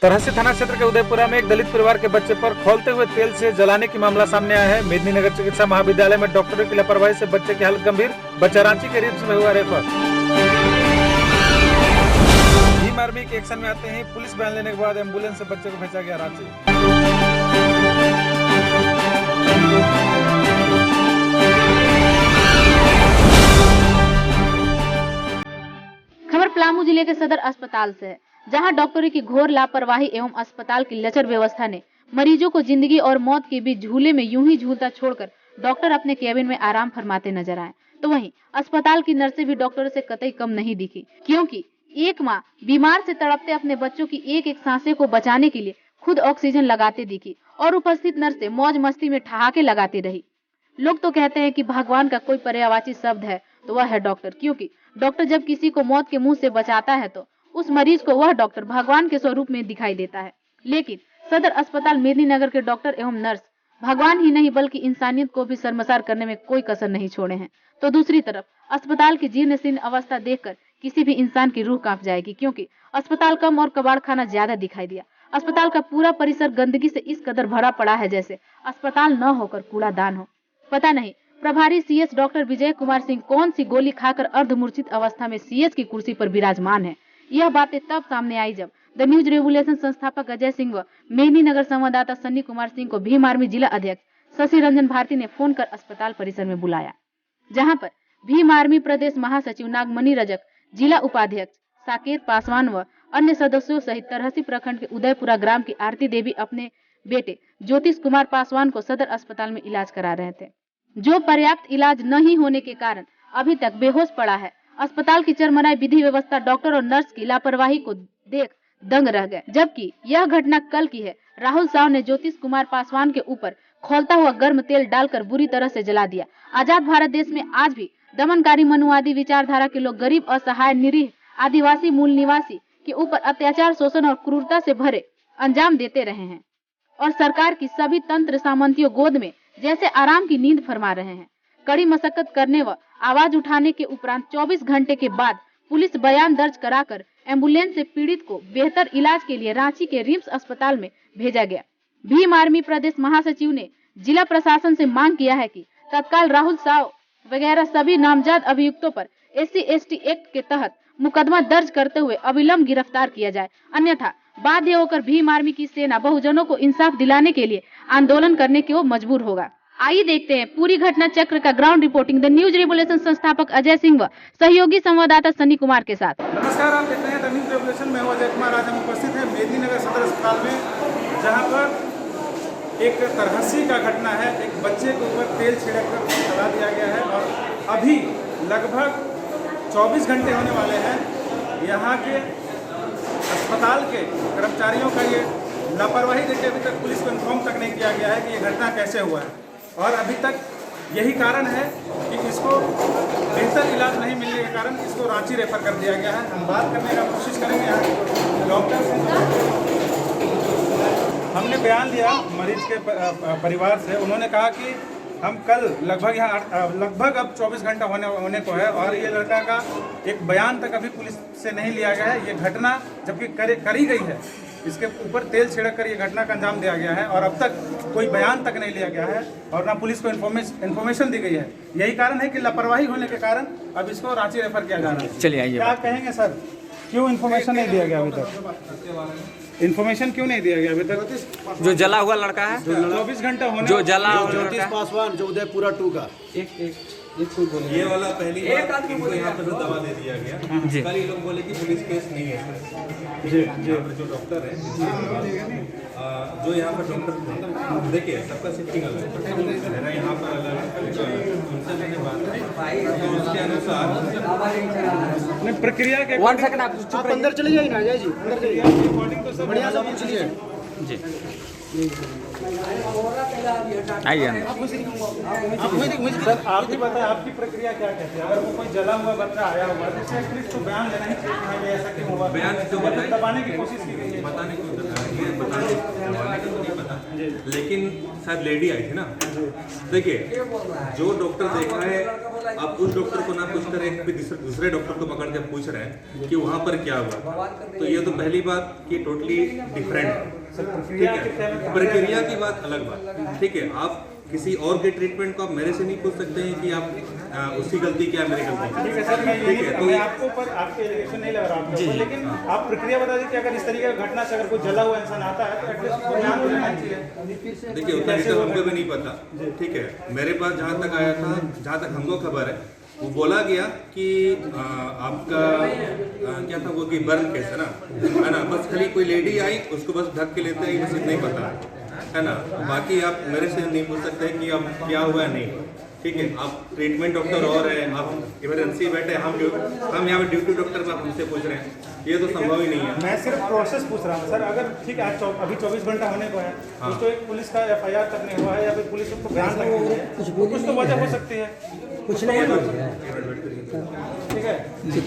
तरहसी थाना क्षेत्र के उदयपुरा में एक दलित परिवार के बच्चे पर खौलते हुए तेल से जलाने की मामला सामने आया है। मेदिनीनगर चिकित्सा महाविद्यालय में डॉक्टरों की लापरवाही से बच्चे की हालत गंभीर, बच्चा रांची के रिम्स में हुआ रेफर। भीम आर्मी के एक्शन में आते ही पुलिस बयान लेने के बाद एम्बुलेंस से बच्चे को भेजा गया रांची। खबर पलामू जिले के सदर अस्पताल से है, जहां डॉक्टरों की घोर लापरवाही एवं अस्पताल की लचर व्यवस्था ने मरीजों को जिंदगी और मौत के बीच झूले में यूं ही झूलता छोड़कर डॉक्टर अपने केबिन में आराम फरमाते नजर आए। तो वहीं अस्पताल की नर्सें भी डॉक्टरों से कतई कम नहीं दिखी, क्योंकि एक माँ बीमार से तड़पते अपने बच्चों की एक एक सांसें को बचाने के लिए खुद ऑक्सीजन लगाते दिखी और उपस्थित नर्सें मौज मस्ती में ठहाके लगाती रही। लोग तो कहते हैं कि भगवान का कोई पर्यायवाची शब्द है तो वह है डॉक्टर, क्योंकि डॉक्टर जब किसी को मौत के मुंह से बचाता है तो उस मरीज को वह डॉक्टर भगवान के स्वरूप में दिखाई देता है। लेकिन सदर अस्पताल मेदिनीनगर के डॉक्टर एवं नर्स भगवान ही नहीं बल्कि इंसानियत को भी शर्मसार करने में कोई कसर नहीं छोड़े हैं। तो दूसरी तरफ अस्पताल की जीर्ण शीर्ण अवस्था देखकर किसी भी इंसान की रूह कांप जाएगी, क्योंकि अस्पताल कम और कबाड़ खाना ज्यादा दिखाई दिया। अस्पताल का पूरा परिसर गंदगी से इस कदर भरा पड़ा है जैसे अस्पताल न होकर कूड़ादान हो। पता नहीं प्रभारी सीएस डॉक्टर विजय कुमार सिंह कौन सी गोली खाकर अर्धमूर्छित अवस्था में सीएस की कुर्सी पर विराजमान है। यह बातें तब सामने आई जब द न्यूज रेवोल्यूशन संस्थापक अजय सिंह व मेदिनीनगर संवाददाता सन्नी कुमार सिंह को भीम आर्मी जिला अध्यक्ष शशि रंजन भारती ने फोन कर अस्पताल परिसर में बुलाया, जहां पर भीम आर्मी प्रदेश महासचिव नागमणि रजक, जिला उपाध्यक्ष साकेत पासवान व अन्य सदस्यों सहित तरहसी प्रखंड के उदयपुरा ग्राम की आरती देवी अपने बेटे ज्योतिष कुमार पासवान को सदर अस्पताल में इलाज करा रहे थे, जो पर्याप्त इलाज नहीं होने के कारण अभी तक बेहोश पड़ा है। अस्पताल की चरमराई विधि व्यवस्था, डॉक्टर और नर्स की लापरवाही को देख दंग रह गए। जबकि यह घटना कल की है। राहुल साव ने ज्योतिष कुमार पासवान के ऊपर खौलता हुआ गर्म तेल डालकर बुरी तरह से जला दिया। आजाद भारत देश में आज भी दमनकारी मनुवादी विचारधारा के लोग गरीब, असहाय, निरीह आदिवासी मूल निवासी के ऊपर अत्याचार, शोषण और क्रूरता से भरे अंजाम देते रहे हैं और सरकार की सभी तंत्र सामंतियों गोद में जैसे आराम की नींद फरमा रहे हैं। कड़ी मशक्कत करने व आवाज उठाने के उपरांत 24 घंटे के बाद पुलिस बयान दर्ज कराकर एम्बुलेंस से पीड़ित को बेहतर इलाज के लिए रांची के रिम्स अस्पताल में भेजा गया। भीम आर्मी प्रदेश महासचिव ने जिला प्रशासन से मांग किया है कि तत्काल राहुल साव वगैरह सभी नामजद अभियुक्तों पर SC/ST एक्ट के तहत मुकदमा दर्ज करते हुए अविलंब गिरफ्तार किया जाए, अन्यथा बाध्य होकर भीम आर्मी की सेना बहुजनों को इंसाफ दिलाने के लिए आंदोलन करने की ओर मजबूर होगा। आइए देखते हैं पूरी घटना चक्र का ground reporting the news revolution संस्थापक अजय सिंह व सहयोगी संवाददाता सन्नी कुमार के साथ। नमस्कार, आप देख रहे हैं द न्यूज रेवोल्यूशन में अजय कुमार। आज हम उपस्थित हैं मेदिनीनगर सदर अस्पताल में, जहां पर एक तरहसी का घटना है। एक बच्चे के ऊपर तेल छिड़क कर जला दिया गया है और अभी लगभग 24 घंटे होने वाले हैं। यहाँ के अस्पताल के कर्मचारियों का ये लापरवाही देखिए, अभी तक पुलिस को इन्फॉर्म तक नहीं किया गया है कि ये घटना कैसे हुआ है और अभी तक यही कारण है कि इसको बेहतर इलाज नहीं मिलने के कारण इसको रांची रेफर कर दिया गया है। हम बात करने का कोशिश करेंगे यहाँ के डॉक्टर से। हमने बयान लिया मरीज के परिवार से। उन्होंने कहा कि हम कल लगभग अब 24 घंटा होने को है और ये लड़का का एक बयान तक अभी पुलिस से नहीं लिया गया है। ये घटना जबकि करी गई है, इसके ऊपर तेल छिड़क कर ये घटना का अंजाम दिया गया है और अब तक कोई बयान तक नहीं लिया गया है और ना पुलिस को इन्फॉर्मेशन दी गई है। यही कारण है कि लापरवाही होने के कारण अब इसको रांची रेफर किया जा रहा है। चलिए आइए, क्या कहेंगे सर, क्यों इन्फॉर्मेशन नहीं दिया गया अभी तक? इन्फॉर्मेशन क्यों नहीं दिया गया अभी तक? जो जला हुआ लड़का है, 24 घंटा होने जो जला ज्योतिष पासवान जो उदयपुरा 2 का ये वाला पहली बार इनको यहाँ पर दवा दे दिया गया। कल ये लोग बोले कि पुलिस केस नहीं है। जी यहाँ पर जो डॉक्टर है, जो यहाँ पर डॉक्टर देखिए सबका शिफ्टिंग अलग है, यहाँ पर अलग उनसे मैंने बात की तो उसके अनुसार प्रक्रिया के आप अंदर चले जाइए ना अजय जी, अंदर जाइए, बढ़िया सा पूछ लीजिए जी। आइए सर, आप ही बताएं आपकी प्रक्रिया क्या कहती है? अगर वो कोई जला हुआ बच्चा आया हुआ है तो एटलीस्ट तो बयान लेना ही चाहिए, ऐसा क्यों हुआ? बयान तो बताएं, दबाने की कोशिश की गई है, बताने को दबाने का तो नहीं पता, लेकिन शायद लेडी आई थी ना। देखिए जो डॉक्टर देखा है आप उस डॉक्टर को ना पूछ कर एक दूसरे डॉक्टर को पकड़ के पूछ रहे हैं कि वहाँ पर क्या हुआ, तो ये तो पहली बात कि टोटली डिफरेंट है, ठीक है। प्रक्रिया की बात अलग बात, ठीक है। आप किसी और के ट्रीटमेंट को आप मेरे से नहीं पूछ सकते हैं कि आप उसकी गलती क्या है, मेरी गलती ठीक है सर, मैं आपको पर आपके एलिगेशन नहीं लग रहा आपको, लेकिन आप प्रक्रिया बता दीजिए कि अगर इस तरीके का घटना से अगर कोई जला हुआ इंसान आता है तो एटलीस्ट उसको ध्यान देना चाहिए। देखिए उतना डिटेल हमको भी नहीं पता, ठीक है। मेरे पास जहाँ तक आया था, जहाँ तक हमको खबर है, वो बोला गया कि आपका क्या था वो कि बर्न केस है ना, बस खाली कोई लेडी आई उसको बस ढक के लेते हैं, बस इतना ही पता है ना। बाकी आप मेरे से नहीं पूछ सकते कि अब क्या हुआ नहीं, ठीक है। आप ट्रीटमेंट डॉक्टर और है, आप इमरजेंसी बैठे, हम यहाँ पे ड्यूटी डॉक्टर में हमसे पूछ रहे हैं, ये तो संभव ही नहीं है। मैं सिर्फ प्रोसेस पूछ रहा हूँ सर, अगर ठीक है अभी 24 घंटा होने को है, कुछ तो एक पुलिस का FIR करने हुआ है या फिर पुलिस उसको बयान रखनी है, कुछ तो वजह हो सकती है, कुछ नहीं ठीक है।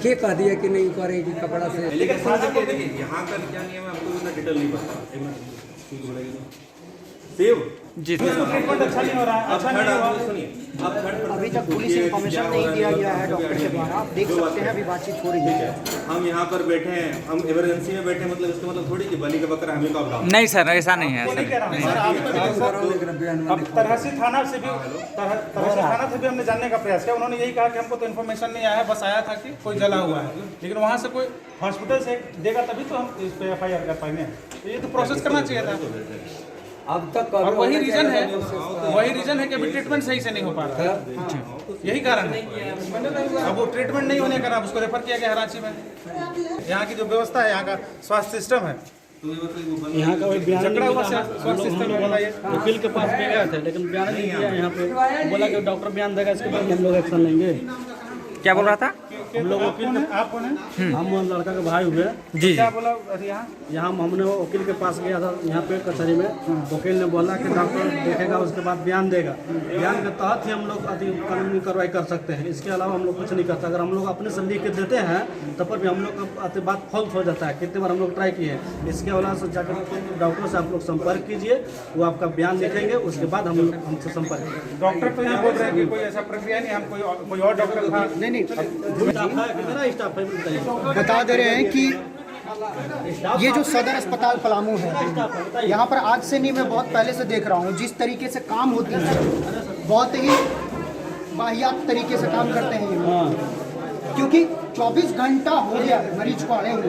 के कह दिया कि नहीं करेगी कपड़ा से, लेकिन देखिए यहाँ का क्या नियम है आपको इतना डिटेल नहीं पता। सेव जी ट्रीटमेंट अच्छा नहीं हो रहा है, अच्छा नहीं हुआ। सुनिए, अभी तक पुलिस इन्फॉर्मेशन नहीं दिया गया है डॉक्टर के द्वारा, आप देख सकते हैं अभी बातचीत हो रही है। हम यहाँ पर बैठे हैं, हम इमरजेंसी में बैठे हैं, मतलब इसका मतलब थोड़ी कि बलि का बकरा हमें को आप डालो। नहीं सर, ऐसा नहीं है, वो ऐसा नहीं कह रहा हूँ सर, अब तरहसी थाना से भी हमने जानने का प्रयास किया, उन्होंने यही कहा कि हमको तो इन्फॉर्मेशन नहीं आया है, बस आया था कि कोई जला हुआ है, लेकिन वहाँ से कोई हॉस्पिटल से देगा तभी तो हम इस पे FIR कर पाएंगे, तो ये तो प्रोसेस करना चाहिए था। अब तक और वही रीजन है कि अभी ट्रीटमेंट सही से नहीं हो पा रहा है, यही कारण है। अब वो ट्रीटमेंट नहीं होने का कारण उसको रेफर किया गया रांची में। यहाँ की जो व्यवस्था है, यहाँ का स्वास्थ्य सिस्टम है, यहाँ का बयान जकड़ा हुआ स्वास्थ्य सिस्टम है, बताइए। वकील के पास भी गए थे लेकिन बयान नहीं दिया यहाँ पे, बोला कि डॉक्टर बयान देगा इसके बाद हम लोग एक्शन लेंगे। क्या बोल रहा था? हम लोग वकील आप कौन है? हम लड़का के भाई हुए। जी क्या बोला यहाँ? यहाँ हमने वकील के पास गया था, यहाँ पे कचहरी में वकील ने बोला कि डॉक्टर देखेगा उसके बाद बयान देगा, बयान के तहत ही हम लोग कानूनी कार्रवाई कर सकते हैं, इसके अलावा हम लोग कुछ नहीं कर सकते। अगर हम लोग अपने से लिख के देते हैं तब पर भी हम लोग का बात फॉल्स हो जाता है, कितने बार हम लोग ट्राई किए हैं। इसके अलावा से जाकर डॉक्टर से आप लोग संपर्क कीजिए, वो आपका बयान लिखेंगे, उसके बाद हम लोग हमसे संपर्क कीजिए। डॉक्टर तो यहाँ बोल रहे हैं कि कोई ऐसा प्रक्रिया नहीं, हम कोई और डॉक्टर था। नहीं मेरा स्टाफ है, बताइए। बता दे रहे हैं कि ये जो सदर अस्पताल पलामू है, यहाँ पर आज से नहीं, मैं बहुत पहले से देख रहा हूँ जिस तरीके से काम होती है, बहुत ही वाहियात तरीके से काम करते हैं ये, क्योंकि 24 घंटा हो गया मरीज को आने हुए,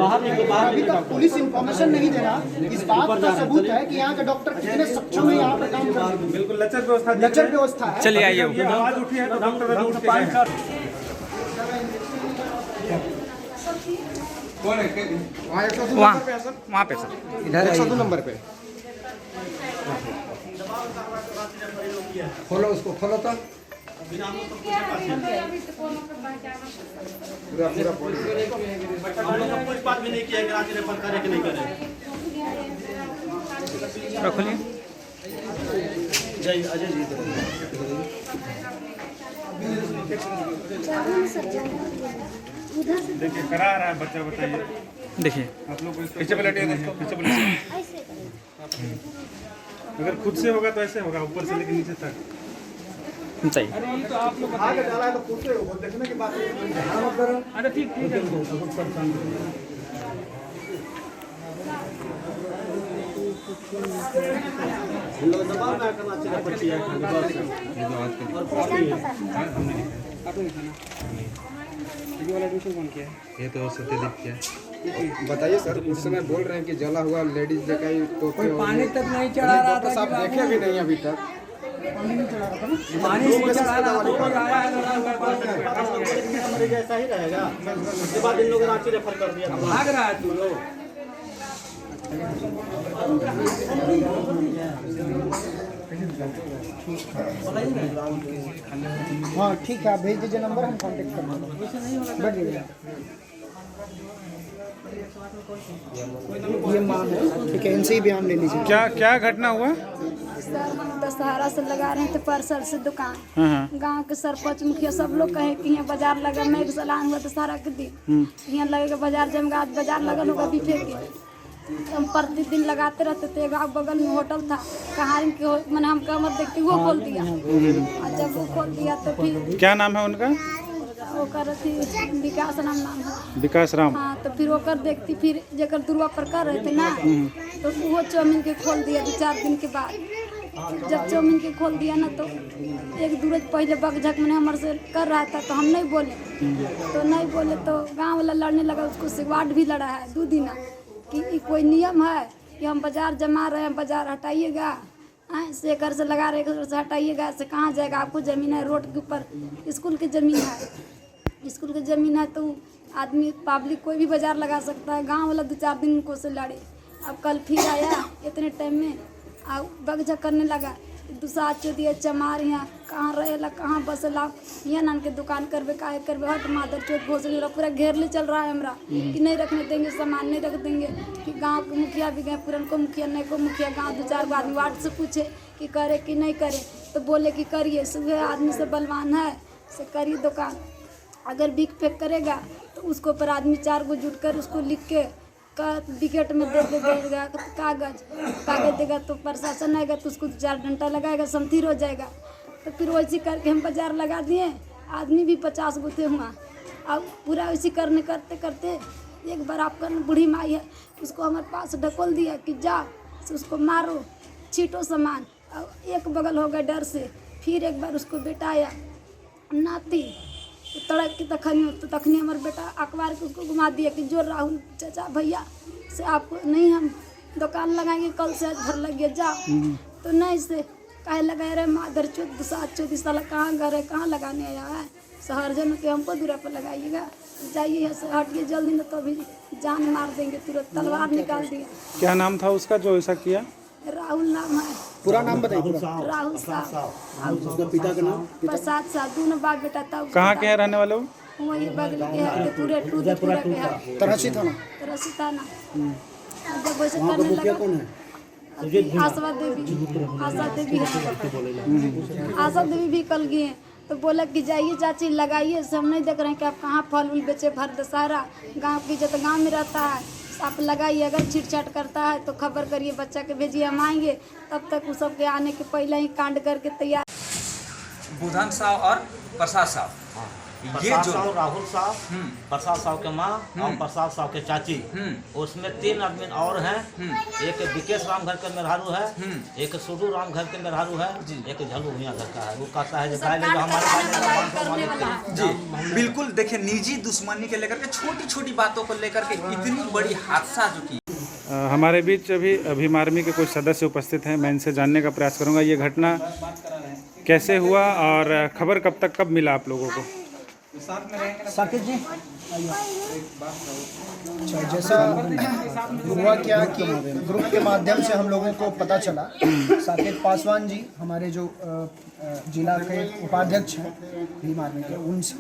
अभी तक पुलिस इन्फॉर्मेशन नहीं दे रहा। इस बात का सबूत है कि यहाँ के डॉक्टर कितने सक्षम है यहाँ पर काम कर रहे हैं। बिल्कुल लचर व्यवस्था है। चलिए आइए। ये आवाज उठी है तो डॉक्टर उठ के गए। वहाँ पे सर, इधर 102 नंबर पे खोलो, उसको खोलो तो कुछ बात भी नहीं किया कि रांची रेफर करे कि नहीं करे। खोलिए। जय अजय जी देखिए करा रहा है बच्चा, बताइए। देखिए आप लोग पीछे पलटिए, पीछे पलटिए। अगर खुद से होगा तो ऐसे होगा, ऊपर से लेकर नीचे तक। सही। आगे डाला है तो पूछे वो देखने की बात है। अरे ठीक है। दबाव ना करना चाहिए, बच्ची है खाली ये तो सत्यदीप क्या बताइए सर, उस समय बोल रहे हैं कि जला हुआ लेडीज जगह तो पानी तक नहीं चढ़ा रहा था, साहब देखे भी नहीं अभी तक। पानी नहीं चढ़ा रहा था, मरीज ऐसा ही रहेगा। उसके बाद इन लोग रांची रेफर कर दिया, भाग रहा है तू लोग। हाँ ठीक है, आप भेज दीजिए नंबर, हम कांटेक्ट कर लेंगे। ये मां है, ठीक है, इनसे ही बयान ले लीजिए। क्या घटना हुआ? सर हम दशहरा से लगा रहे थे पार्सल से दुकान, गांव के सरपंच मुखिया सब लोग कहे कि यहाँ बाजार लगा, मैं सलान हुआ दशहरा के दिन यहाँ लगेगा बाजार, जमगा आज बाजार लगल होगा बीफे के, हम प्रतिदिन लगाते रहते थे। गाँव बगल में होटल था, कहानी के मैंने हम कमर देखती वो खोल दिया, और जब वो खोल दिया तो फिर क्या नाम है उनका? वो कर थी विकास नाम है। विकास राम। हाँ, तो फिर वो कर देखती, फिर जकर दुर्वा पर कर रहे थे ना, तो वो चाउमीन के खोल दिया 2-4 दिन के बाद। जब चाउमीन के खोल दिया ना, तो एक दूर पहले बगझक मैंने हमारे से कर रहा था, तो हम नहीं बोले तो गांव वाला लड़ने लगा, उसको सिगवाट भी लड़ा है 2 दिन कि कोई नियम है कि हम बाजार जमा रहे हैं, बाजार हटाइएगा, से घर से लगा रहे घर से हटाइएगा, से कहाँ जाएगा, आपको ज़मीन है रोड के ऊपर, स्कूल की ज़मीन है तो आदमी पब्लिक कोई भी बाजार लगा सकता है। गांव वाला 2-4 दिन उनको से लड़े। अब कल फिर आया इतने टाइम में बगझक करने लगा, दूसरा चोदिया चमार यहाँ कहाँ रहेला, कहाँ बसेला, यहाँ नान के दुकान करबे, काहे करबे, हट मादर चोट भोसड़ी पूरा घेर ले चल रहा है हमरा कि नहीं रखने देंगे, सामान नहीं रख देंगे। कि गांव के मुखिया भी गए, पुरन को मुखिया, नए को मुखिया, गांव 2-4 आदमी वार्ड से पूछे कि करे कि नहीं करे, तो बोले कि करिए, सुबह आदमी से बलवान है से करिए दुकान, अगर बिक फेंक करेगा तो उसको पर आदमी 4 गो जुट कर उसको लिख के विकेट में दे देगा, कागज देगा, तो प्रशासन आएगा तो उसको 4 घंटा लगाएगा, समथिर हो जाएगा। तो फिर वैसे करके हम बाजार लगा दिए, आदमी भी 50 गो थे हुआ। अब पूरा वैसे करते करते एक बार आपका बूढ़ी माई है, उसको हमारे पास ढकोल दिया कि जा से उसको मारो, छीटो सामान। अब एक बगल हो गया डर से। फिर एक बार उसको बेटा आया नाती, तड़क की तखनी हमारे बेटा अखबार के उसको घुमा दिया कि जो राहुल चाचा भैया से आपको नहीं हम दुकान लगाएंगे, कल से आज घर लग गया जा, तो नहीं से काहे लगाए रहे मादर चौथ 7-14 साल कहाँ घर है, कहाँ लगाने आया है, शहर जन के हमको दूरा पर लगाइएगा, जाइए यहाँ से हटिए जल्दी, न तो अभी जान मार देंगे, तुरंत तलवार निकाल दिया। क्या नाम था उसका जो ऐसा किया? राहुल नाम है। पूरा नाम बताइए। राहुल साहब। उसका पिता का नाम? प्रसाद साहब। दोनों बाप बेटा था। कहाँ के हैं रहने वाले वो? वही बगल के है, पूरे पूरा के है, तरहसी थाना। जब वैसे करने लगा, आशा देवी भी कल गए, तो बोला कि जाइए चाची लगाइए, से हम नहीं देख रहे हैं कि आप कहाँ फल उल बेचे, भर दशहरा गाँव की जब गाँव में रहता है आप लगाइए, अगर छीट छाट करता है तो खबर करिए, बच्चा के भेजिए, हम आएंगे, तब तक उस सब के आने के पहले ही कांड करके तैयार। बुधन साहब और प्रसाद साहब, ये जो राहुल साहब, प्रसाद साहब के माँ और प्रसाद साहब के चाची, उसमें 3 आदमी और हैं। एक विकेश राम घर के मेहरारू है, एक सुडू राम घर के मेहरारू है, एक झलू भैया घर का है। वो कहता है जी बिल्कुल। देखिए, निजी दुश्मनी के लेकर के छोटी छोटी बातों को लेकर के इतनी बड़ी हादसा जो की। हमारे बीच अभी अभिम आर्मी के कुछ सदस्य उपस्थित हैं, मैं इनसे जानने का प्रयास करूंगा ये घटना कैसे हुआ और खबर कब तक कब मिला आप लोगों को? साकिब जी, अच्छा, जैसा हुआ क्या कि ग्रुप के माध्यम से हम लोगों को पता चला, साकिब पासवान जी हमारे जो जिला के उपाध्यक्ष हैं भीम आर्मी के,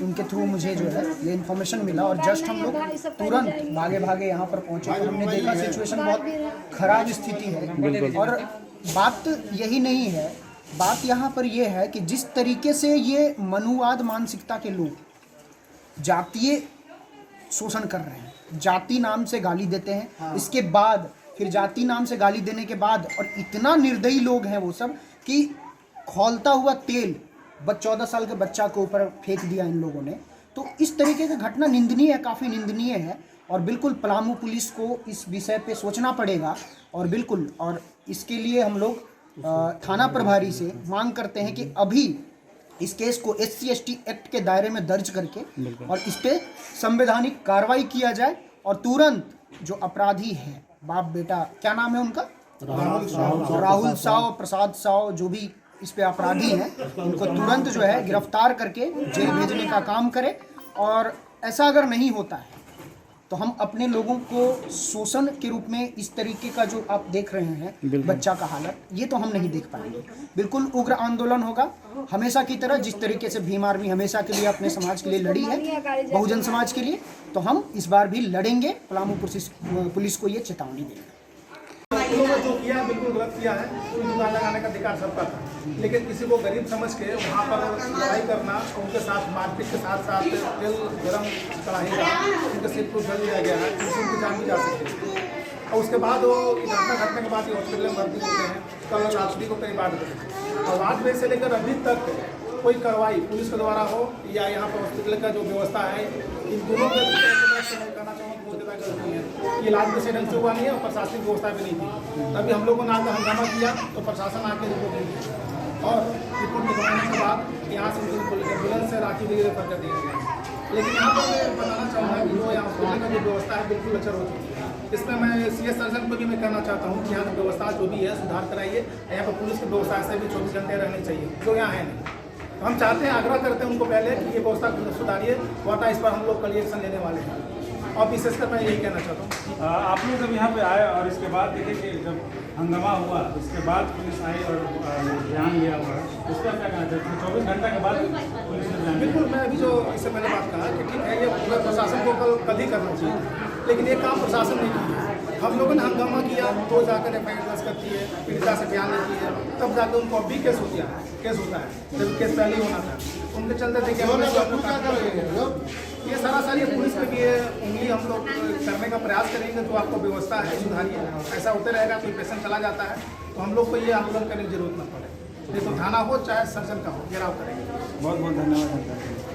उनके थ्रू मुझे जो है ये इन्फॉर्मेशन मिला, और जस्ट हम लोग तुरंत भागे यहाँ पर पहुँचे, तो हमने देखा सिचुएशन बहुत खराब स्थिति है। और बात यही नहीं है, बात यहाँ पर यह है कि जिस तरीके से ये मनुवाद मानसिकता के लोग जातीय शोषण कर रहे हैं, जाति नाम से गाली देते हैं, इसके बाद फिर जाति नाम से गाली देने के बाद, और इतना निर्दयी लोग हैं वो सब कि खौलता हुआ तेल 14 साल के बच्चा के ऊपर फेंक दिया इन लोगों ने। तो इस तरीके की घटना निंदनीय है, काफ़ी निंदनीय है, और बिल्कुल पलामू पुलिस को इस विषय पे सोचना पड़ेगा। और बिल्कुल, और इसके लिए हम लोग थाना प्रभारी से मांग करते हैं कि अभी इस केस को SC/ST एक्ट के दायरे में दर्ज करके और इस पे संवैधानिक कार्रवाई किया जाए, और तुरंत जो अपराधी है बाप बेटा, क्या नाम है उनका? राहुल साव, प्रसाद साव, जो भी इस पे अपराधी हैं, उनको तुरंत जो है गिरफ्तार करके जेल भेजने का काम करे। और ऐसा अगर नहीं होता है तो हम अपने लोगों को शोषण के रूप में इस तरीके का जो आप देख रहे हैं बच्चा का हालत, ये तो हम नहीं देख पाएंगे। बिल्कुल उग्र आंदोलन होगा हमेशा की तरह, जिस तरीके से भीम आर्मी हमेशा के लिए अपने समाज के लिए लड़ी है, बहुजन समाज के लिए, तो हम इस बार भी लड़ेंगे। पलामू पुलिस को ये चेतावनी देंगे। जो किया बिल्कुल गलत किया है, दुकान लगाने का अधिकार सबका था, लेकिन किसी को गरीब समझ के वहाँ पर लड़ाई करना, उनके साथ मारपीट के साथ साथ तेल गरम कढ़ाई का उनके सिर को जल दिया गया है, जिससे उनकी जान भी जा सकती है। और उसके बाद वो घटना घटने के बाद हॉस्पिटल में भर्ती होते हैं। कल रात्रि को करीब 8 बजे और 8 बजे से लेकर अभी तक कोई कार्रवाई पुलिस के द्वारा हो या यहाँ पर हॉस्पिटल का जो व्यवस्था है इन दोनों के कहना चाहूँगा कि इलाज भी सही ढंग से हुआ नहीं है और प्रशासनिक व्यवस्था भी नहीं थी। तभी हम लोगों ने आकर हंगामा किया तो प्रशासन आके रिपोर्ट दी और रिपोर्ट लिखवाने के बाद यहाँ से एम्बुलेंस से रांची भी रेफर कर दिया गया। लेकिन यहाँ पर मैं बताना चाहूँगा कि जो यहाँ हॉस्पिटल का जो व्यवस्था है बिल्कुल लचर हो चुकी है। इसमें मैं CS सर्जन को भी मैं कहना चाहता हूँ कि यहाँ की व्यवस्था जो भी है सुधार कराइए। यहाँ पर पुलिस की व्यवस्था से भी 24 घंटे रहनी चाहिए जो यहाँ है नहीं। तो हम चाहते हैं, आग्रह करते हैं उनको पहले कि ये व्यवस्था सुधारिए, वरना इस पर हम लोग कल एक्शन लेने वाले हैं। और विशेषकर मैं यही कहना चाहता हूँ आप लोग जब यहाँ पे आए और इसके बाद देखिए कि जब हंगामा हुआ उसके बाद पुलिस आई और ध्यान लिया हुआ उसका क्या कहना चाहते हैं? 24 घंटे के बाद पुलिस ने ध्यान। बिल्कुल, मैं अभी जो इससे पहले बात कहा कि ठीक है ये पूरा प्रशासन को कल ही करना चाहिए, लेकिन ये काम प्रशासन ने किया। हम लोगों ने हंगामा किया तो जाकर FIR दर्ज करती है, पीड़िता से बयान लेती है, तब जाकर उनको अब भी केस होता है जब केस पहले ही होना था। उनके चलते देखिए ये सरासर ये पुलिस पे भी उंगली हम लोग करने का प्रयास करेंगे। तो आपको व्यवस्था है सुधारिए, ऐसा होते रहेगा कोई पेशेंट चला जाता है तो हम लोग को ये आंदोलन करने की जरूरत न पड़े। नहीं तो थाना हो चाहे सर्जन का हो, घेराव करेंगे। बहुत बहुत धन्यवाद।